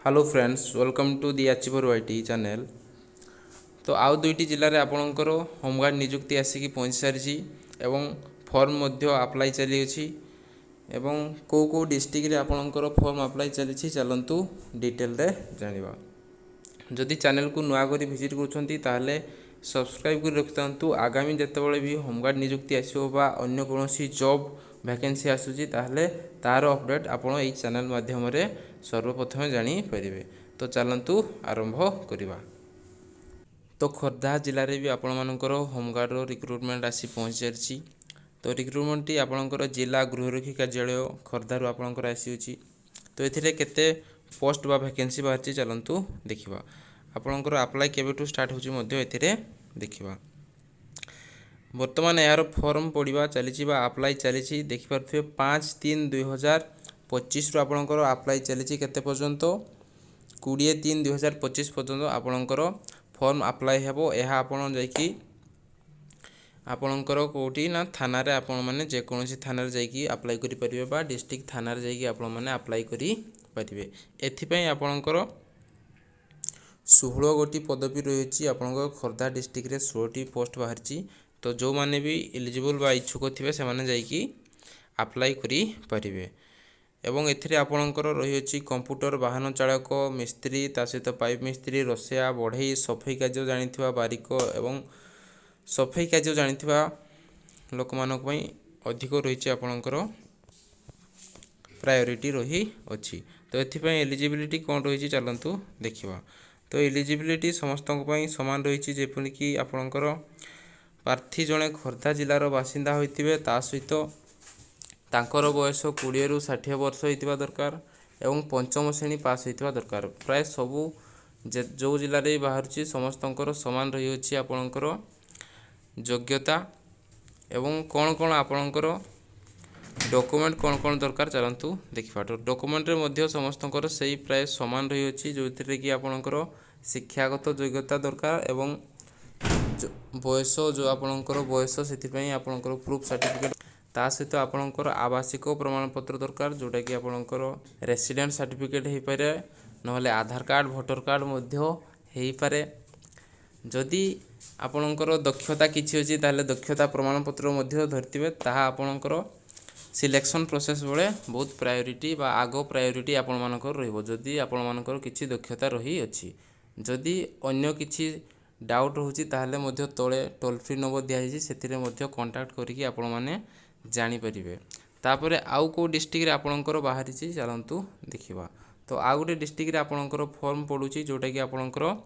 Hello friends, welcome to the Achiever YT channel. तो आउ दुईटी जिले में आपणकर होमगार्ड निजुक्ति आसिक पहुँची सारी एवं फॉर्म अप्लाई चली एवं कौ कौ डिस्ट्रिक्ट आपणकर फॉर्म अप्लाई चली चलतु डिटेल रे जानिबा। जदि चैनल को नुआ करी विजिट करुँच सब्सक्राइब कर रखिथांतु। आगामी जितेबाला भी होमगार्ड निजुक्ति आसो बा अन्य कौन जॉब वैकेंसी आसूची तार अपडेट आपण यही चैनल माध्यम सर्वप्रथम जानीपर। तो चलतु आरंभ करवा। तो खोर्धा जिले में भी आपण मानकर होमगार्ड रिक्रुटमेंट आसी पहुँची सारी। तो रिक्रुटमेंट टी आपणकर जिला गृहरक्षी कार्यालय खोर्धार आपणकर आसी। तो ये केते पोस्ट बा वैकेंसी बाहरी चलतु देखा। आपणकर अप्लाई केबेठू स्टार्ट होची देखा। बर्तमान यार फॉर्म पड़ा चली अप्लाई चली देखिपे 5/3/2025 आपणकर अप्लाई चली केते पर्यंत 20/3/2025 पर्यंत आपणकर फॉर्म अप्लाई हेबो। यह आपण जाइकी आपणकर कोठी ना थाना रे आपण माने जेकोसी थाना रे जाइकी अप्लाई करि परिबे बा डिस्ट्रिक्ट थाना रे जाइकी आपण माने अप्लाई करि परिबे। एथिपई आपणकर 16 गोटी पदवी रही आपणकर खोर्धा डिस्ट्रिक्ट रे 16टी पोस्ट बाहरी। तो जो माने भी एलिजिबल बा इच्छुक थे से जाइकी अप्लाई करि परिबे। एवं एथिरे आपणकर रही कंप्यूटर वाहन चालक मिस्त्री ता सहित पाइप मिस्त्री रोसैया बढ़ई सफाई कार्य जानिथिबा बारिक एवं सफाई कार्य जानिथिबा लोक मानक पई अधिक रही आपणकर प्रायोरिटी रही अछि। तो एथिपई एलिजिबिलिटी कौन रही चलतु देखिबा। तो एलिजिबिलिटी समस्त सामान रही जेपरि कि आपणकर प्रार्थी जड़े खोर्धा जिलार बासिंदा होइतिबे ता सहित तांकर बयस 20 ରୁ 60 वर्ष होइतिबा दरकार एवं पंचम श्रेणी पास होइतिबा दरकार। प्राय सबू जो जिले में बाहर समस्तंकर समान रही अछि आपणकर योग्यता एवं कौन कौन आपणकर डॉक्यूमेंट कौन कौन दरकार चलतु देखा। डॉक्यूमेंट रे मध्य समस्तंकर सही प्राय समान रही अछि जो कि आपणकर शिक्षागत योग्यता दरकार एवं बयस जो आपणकर बयस से आपणकर प्रूफ सर्टिफिकेट ता सहित आपणकर आवासिक प्रमाणपत्र दरकार जोटा कि आपणकर रेसिडेंट सर्टिफिकेट हो पारे नहले आधार कार्ड भोटर कार्ड मध्य हो पारे। जदि आपणकर दक्षता किछि अछि ताले दक्षता प्रमाणपत्र मध्य धरतिबे ताहा आपणकर सिलेक्शन प्रोसेस बेले बहुत प्रायोरिटी बा आगो प्रायोरिटी आपण मानकर रहइबो जदि आपण मानकर किछि दक्षता रही अछि। जदि अन्य किछि डाउट होची ताहले मध्य तळे टोल फ्री नंबर दिया हिची सेथिरे मध्य कांटेक्ट करिकि आपण माने जानि परिबे। तापरे आउ को डिस्ट्रिक्ट रे आपणकर बाहरी छि चलंतु देखिबा। तो आउ गोटे डिस्ट्रिक्ट रे आपणकर फॉर्म पडुची जोटा कि आपणकर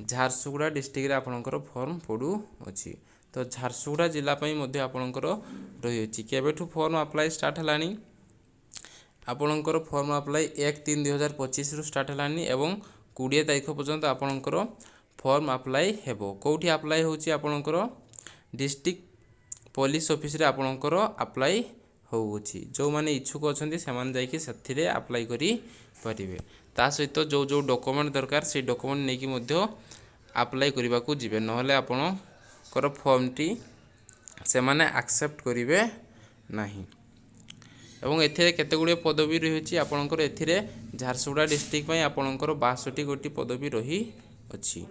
झारसुगुड़ा डिस्ट्रिक्ट रे आपणकर फॉर्म पडु अछि। तो झारसुगुड़ा जिला पई मध्य आपणकर रही अछि। केबेठू फॉर्म अप्लाई स्टार्ट हलानी आपणकर फॉर्म अप्लाई 1/3/2025 रु स्टार्ट हलानी एवं 20 तारिख पर्यंत आपणकर फॉर्म अप्लाई हेबो। कोठी अप्लाई होची आपणकर डिस्ट्रिक्ट पुलिस ऑफिस रे आपणकर अप्लाई होउची। जो माने इच्छुक अछंती से माने जाइकि सथिरे अप्लाई करि परिबे। ता सहित जो जो डॉक्यूमेंट दरकार से डॉक्यूमेंट नेकी मध्य अप्लाई करबा को जिवे नहले आपणकर फॉर्म टी से माने एक्सेप्ट करिवे नाही। एवं एथिरे केते गुडे पदवी रही आपणकर एथिरे झारसुगुड़ा डिस्ट्रिक्ट पई आपणकर 62 गोटी पदवी रही अछि।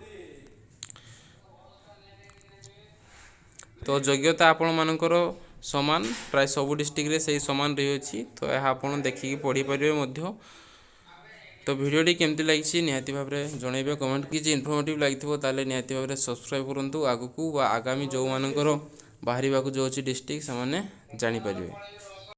तो योग्यता आपण मानकर समान प्राय सब डिस्ट्रिक्ट रे सही समान रही अछि। तो यह आपण देखिकी पढ़ी परिबे मध्य। तो वीडियोटी केमती लागिछि निहाती भाबरे जणैबे कमेंट किछि इन्फॉर्मेटिव लागिथिबो ताले निहाती भाबरे सब्सक्राइब करंतु आगु को आगामी जो मानकर बाहरी बाकू जो अछि डिस्ट्रिक्ट से माने जानि परिबे।